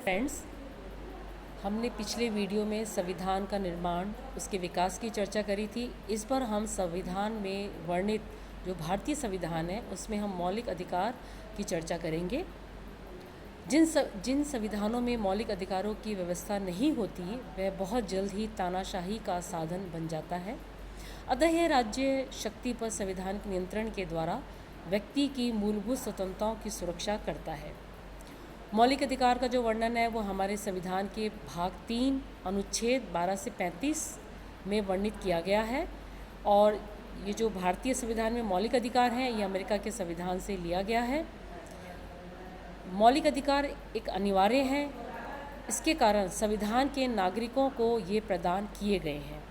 Friends, हमने पिछले video में संविधान का निर्माण, उसके विकास की चर्चा करी थी। इस पर हम संविधान में वर्णित जो भारतीय संविधान है उसमें हम मौलिक अधिकार की चर्चा करेंगे। जिन संविधानों में मौलिक अधिकारों की व्यवस्था नहीं होती वह बहुत जल्द ही तानाशाही का साधन बन जाता है। अतः यह राज्य शक्ति पर संविधान के नियंत्रण के द्वारा व्यक्ति की मूलभूत स्वतंत्रताओं की सुरक्षा करता है। मौलिक अधिकार का जो वर्णन है वो हमारे संविधान के भाग 3 अनुच्छेद 12 से 35 में वर्णित किया गया है। और ये जो भारतीय संविधान में मौलिक अधिकार हैं ये अमेरिका के संविधान से लिया गया है। मौलिक अधिकार एक अनिवार्य है, इसके कारण संविधान के नागरिकों को ये प्रदान किए गए हैं।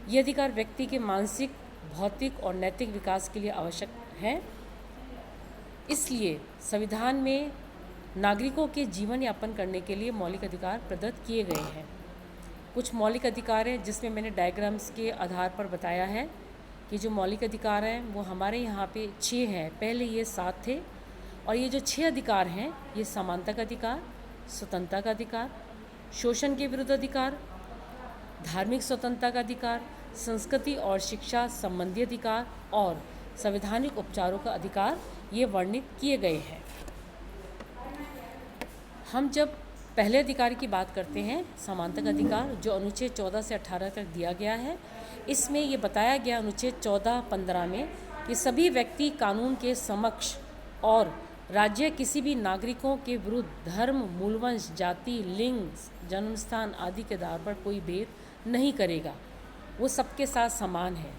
ये अधिकार व्यक्ति के मानसिक, भौतिक और नैतिक विकास के लिए आवश्यक है। इसलिए संविधान में नागरिकों के जीवन यापन करने के लिए मौलिक अधिकार प्रदत्त किए गए हैं। कुछ मौलिक अधिकार हैं जिसमें मैंने डायग्राम्स के आधार पर बताया है कि जो मौलिक अधिकार हैं वो हमारे यहाँ पे 6 हैं। पहले ये 7 थे और ये जो 6 अधिकार हैं ये समानता का अधिकार, स्वतंत्रता का अधिकार, शोषण के विरुद्ध अधिकार, धार्मिक स्वतंत्रता का अधिकार, संस्कृति और शिक्षा संबंधी अधिकार और संवैधानिक उपचारों का अधिकार ये वर्णित किए गए हैं। हम जब पहले अधिकार की बात करते हैं, समानता का अधिकार, जो अनुच्छेद 14 से 18 तक दिया गया है, इसमें ये बताया गया अनुच्छेद 14-15 में कि सभी व्यक्ति कानून के समक्ष और राज्य किसी भी नागरिकों के विरुद्ध धर्म, मूलवंश, जाति, लिंग, जन्मस्थान आदि के आधार पर कोई भेद नहीं करेगा। वो सबके साथ समान है।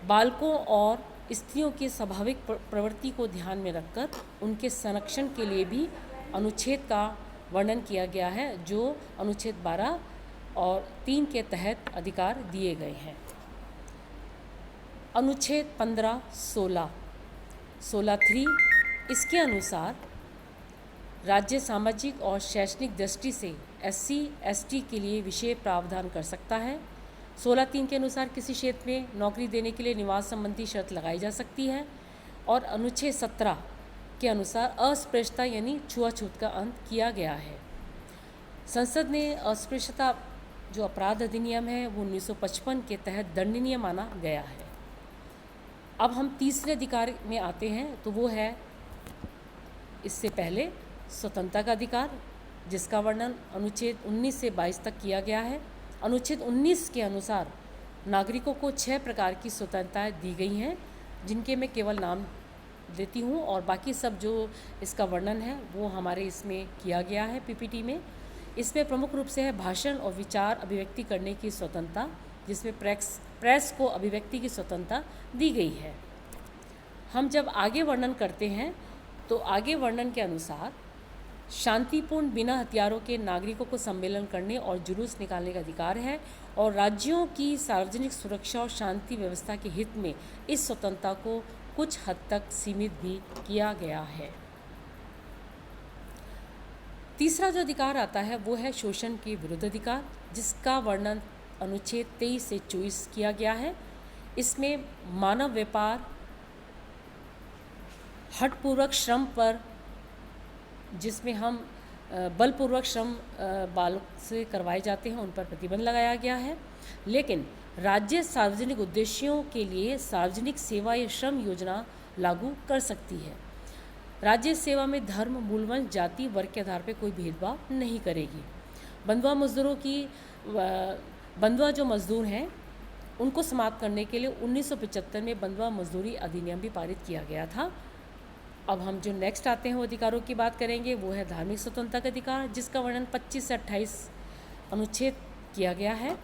बालकों और स्त्रियों की स्वाभाविक प्रवृत्ति को ध्यान में रखकर उनके संरक्षण के लिए भी अनुच्छेद का वर्णन किया गया है, जो अनुच्छेद 12 और 3 के तहत अधिकार दिए गए हैं। अनुच्छेद 15-16 इसके अनुसार राज्य सामाजिक और शैक्षणिक दृष्टि से SC/ST के लिए विशेष प्रावधान कर सकता है। 16(3) के अनुसार किसी क्षेत्र में नौकरी देने के लिए निवास संबंधी शर्त लगाई जा सकती है। और अनुच्छेद 17 के अनुसार अस्पृश्यता यानी छुआछूत का अंत किया गया है। संसद ने अस्पृश्यता जो अपराध अधिनियम है वो 1955 के तहत दंडनीय माना गया है। अब हम तीसरे अधिकार में आते हैं, तो वो है इससे पहले स्वतंत्रता का अधिकार, जिसका वर्णन अनुच्छेद 19 से 22 तक किया गया है। अनुच्छेद 19 के अनुसार नागरिकों को 6 प्रकार की स्वतंत्रताएं दी गई हैं, जिनके मैं केवल नाम देती हूँ और बाकी सब जो इसका वर्णन है वो हमारे इसमें किया गया है PPT में। इसमें प्रमुख रूप से है भाषण और विचार अभिव्यक्ति करने की स्वतंत्रता, जिसमें प्रेस को अभिव्यक्ति की स्वतंत्रता दी गई है। हम जब आगे वर्णन करते हैं तो आगे वर्णन के अनुसार शांतिपूर्ण बिना हथियारों के नागरिकों को सम्मेलन करने और जुलूस निकालने का अधिकार है। और राज्यों की सार्वजनिक सुरक्षा और शांति व्यवस्था के हित में इस स्वतंत्रता को कुछ हद तक सीमित भी किया गया है। तीसरा जो अधिकार आता है वो है शोषण के विरुद्ध अधिकार, जिसका वर्णन अनुच्छेद 23 से 24 किया गया है। इसमें मानव व्यापार, हठपूर्वक श्रम पर, जिसमें हम बलपूर्वक श्रम बालों से करवाए जाते हैं, उन पर प्रतिबंध लगाया गया है। लेकिन राज्य सार्वजनिक उद्देश्यों के लिए सार्वजनिक सेवा या श्रम योजना लागू कर सकती है। राज्य सेवा में धर्म, मूलवंश, जाति, वर्ग के आधार पर कोई भेदभाव नहीं करेगी। बंधुआ जो मजदूर हैं उनको समाप्त करने के लिए 1975 में बंधुआ मजदूरी अधिनियम भी पारित किया गया था। अब हम जो नेक्स्ट आते हैं वो अधिकारों की बात करेंगे, वो है धार्मिक स्वतंत्रता का अधिकार, जिसका वर्णन 25 से 28 अनुच्छेद किया गया है।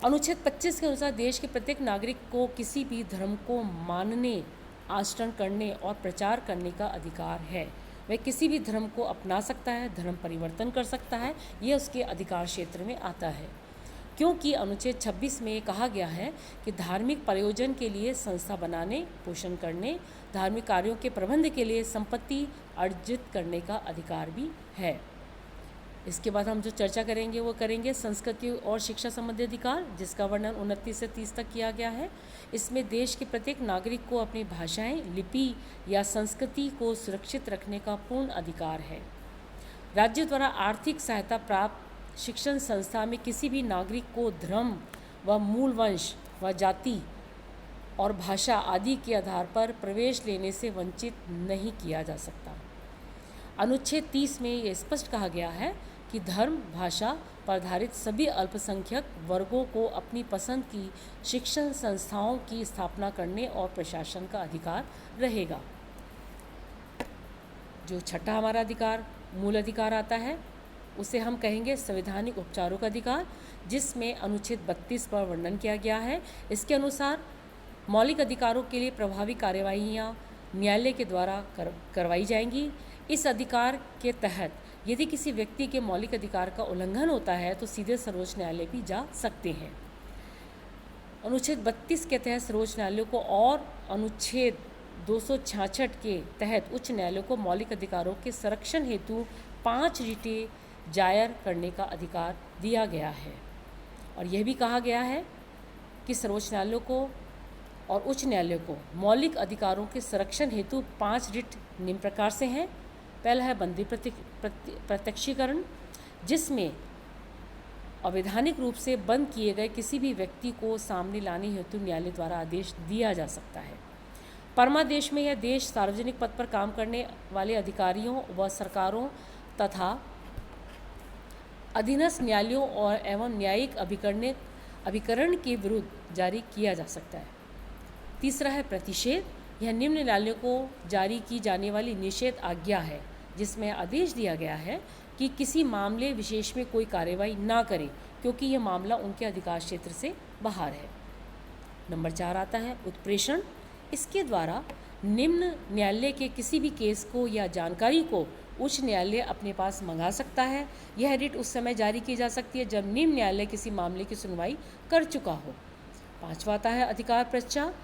अनुच्छेद 25 के अनुसार देश के प्रत्येक नागरिक को किसी भी धर्म को मानने, आचरण करने और प्रचार करने का अधिकार है। वह किसी भी धर्म को अपना सकता है, धर्म परिवर्तन कर सकता है, यह उसके अधिकार क्षेत्र में आता है। क्योंकि अनुच्छेद 26 में कहा गया है कि धार्मिक प्रयोजन के लिए संस्था बनाने, पोषण करने, धार्मिक कार्यों के प्रबंध के लिए संपत्ति अर्जित करने का अधिकार भी है। इसके बाद हम जो चर्चा करेंगे वो करेंगे संस्कृति और शिक्षा संबंधी अधिकार, जिसका वर्णन 29 से 30 तक किया गया है। इसमें देश के प्रत्येक नागरिक को अपनी भाषाएं, लिपि या संस्कृति को सुरक्षित रखने का पूर्ण अधिकार है। राज्य द्वारा आर्थिक सहायता प्राप्त शिक्षण संस्था में किसी भी नागरिक को धर्म व मूल वंश व जाति और भाषा आदि के आधार पर प्रवेश लेने से वंचित नहीं किया जा सकता। अनुच्छेद 30 में ये स्पष्ट कहा गया है कि धर्म भाषा पर आधारित सभी अल्पसंख्यक वर्गों को अपनी पसंद की शिक्षण संस्थाओं की स्थापना करने और प्रशासन का अधिकार रहेगा। जो छठा हमारा अधिकार मूल अधिकार आता है उसे हम कहेंगे संवैधानिक उपचारों का अधिकार, जिसमें अनुच्छेद 32 पर वर्णन किया गया है। इसके अनुसार मौलिक अधिकारों के लिए प्रभावी कार्यवाहियाँ न्यायालय के द्वारा करवाई जाएंगी। इस अधिकार के तहत यदि किसी व्यक्ति के मौलिक अधिकार का उल्लंघन होता है तो सीधे सर्वोच्च न्यायालय भी जा सकते हैं। अनुच्छेद 32 के तहत सर्वोच्च न्यायालय को और अनुच्छेद 266 के तहत उच्च न्यायालय को मौलिक अधिकारों के संरक्षण हेतु 5 रिटें दायर करने का अधिकार दिया गया है। और यह भी कहा गया है कि सर्वोच्च न्यायालय को और उच्च न्यायालय को मौलिक अधिकारों के संरक्षण हेतु 5 रिट निम्न प्रकार से हैं। पहला है बंदी प्रत्यक्षीकरण, जिसमें अवैधानिक रूप से बंद किए गए किसी भी व्यक्ति को सामने लाने हेतु न्यायालय द्वारा आदेश दिया जा सकता है। परमादेश में यह देश सार्वजनिक पद पर काम करने वाले अधिकारियों व सरकारों तथा अधीनस्थ न्यायालयों और एवं न्यायिक अभिकरण के विरुद्ध जारी किया जा सकता है। तीसरा है प्रतिषेध, यह निम्न न्यायालयों को जारी की जाने वाली निषेध आज्ञा है, जिसमें आदेश दिया गया है कि किसी मामले विशेष में कोई कार्रवाई ना करें क्योंकि यह मामला उनके अधिकार क्षेत्र से बाहर है। नंबर 4 आता है उत्प्रेषण। इसके द्वारा निम्न न्यायालय के किसी भी केस को या जानकारी को उच्च न्यायालय अपने पास मंगा सकता है। यह रिट उस समय जारी की जा सकती है जब निम्न न्यायालय किसी मामले की सुनवाई कर चुका हो। 5वां आता है अधिकार प्रत्याचार।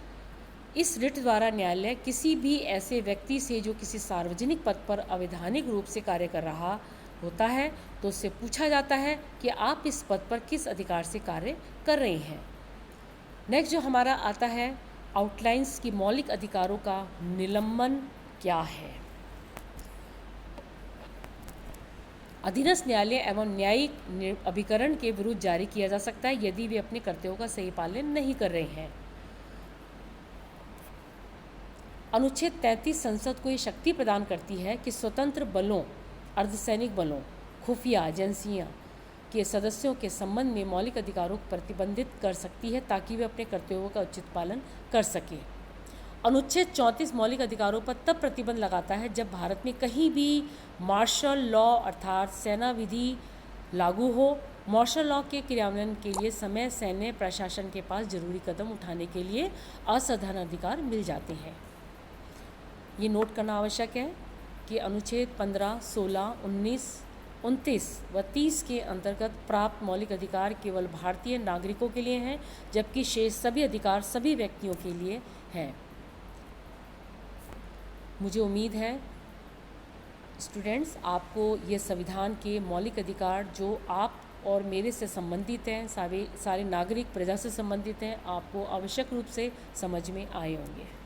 इस रिट द्वारा न्यायालय किसी भी ऐसे व्यक्ति से जो किसी सार्वजनिक पद पर अवैधानिक रूप से कार्य कर रहा होता है तो उससे पूछा जाता है कि आप इस पद पर किस अधिकार से कार्य कर रहे हैं। नेक्स्ट जो हमारा आता है आउटलाइंस की मौलिक अधिकारों का निलंबन क्या है। अधीनस्थ न्यायालय एवं न्यायिक अभिकरण के विरुद्ध जारी किया जा सकता है यदि वे अपने कर्तव्यों का सही पालन नहीं कर रहे हैं। अनुच्छेद 33 संसद को ये शक्ति प्रदान करती है कि स्वतंत्र बलों, अर्धसैनिक बलों, खुफिया एजेंसियां के सदस्यों के संबंध में मौलिक अधिकारों को प्रतिबंधित कर सकती है ताकि वे अपने कर्तव्यों का उचित पालन कर सकें। अनुच्छेद 34 मौलिक अधिकारों पर तब प्रतिबंध लगाता है जब भारत में कहीं भी मार्शल लॉ अर्थात सेना विधि लागू हो। मार्शल लॉ के क्रियान्वयन के लिए समय सैन्य प्रशासन के पास जरूरी कदम उठाने के लिए असाधारण अधिकार मिल जाते हैं। ये नोट करना आवश्यक है कि अनुच्छेद 15, 16, 19, 29 व 30 के अंतर्गत प्राप्त मौलिक अधिकार केवल भारतीय नागरिकों के लिए हैं, जबकि शेष सभी अधिकार सभी व्यक्तियों के लिए हैं। मुझे उम्मीद है स्टूडेंट्स आपको ये संविधान के मौलिक अधिकार जो आप और मेरे से संबंधित हैं, सारे नागरिक प्रजा से संबंधित हैं, आपको आवश्यक रूप से समझ में आए होंगे।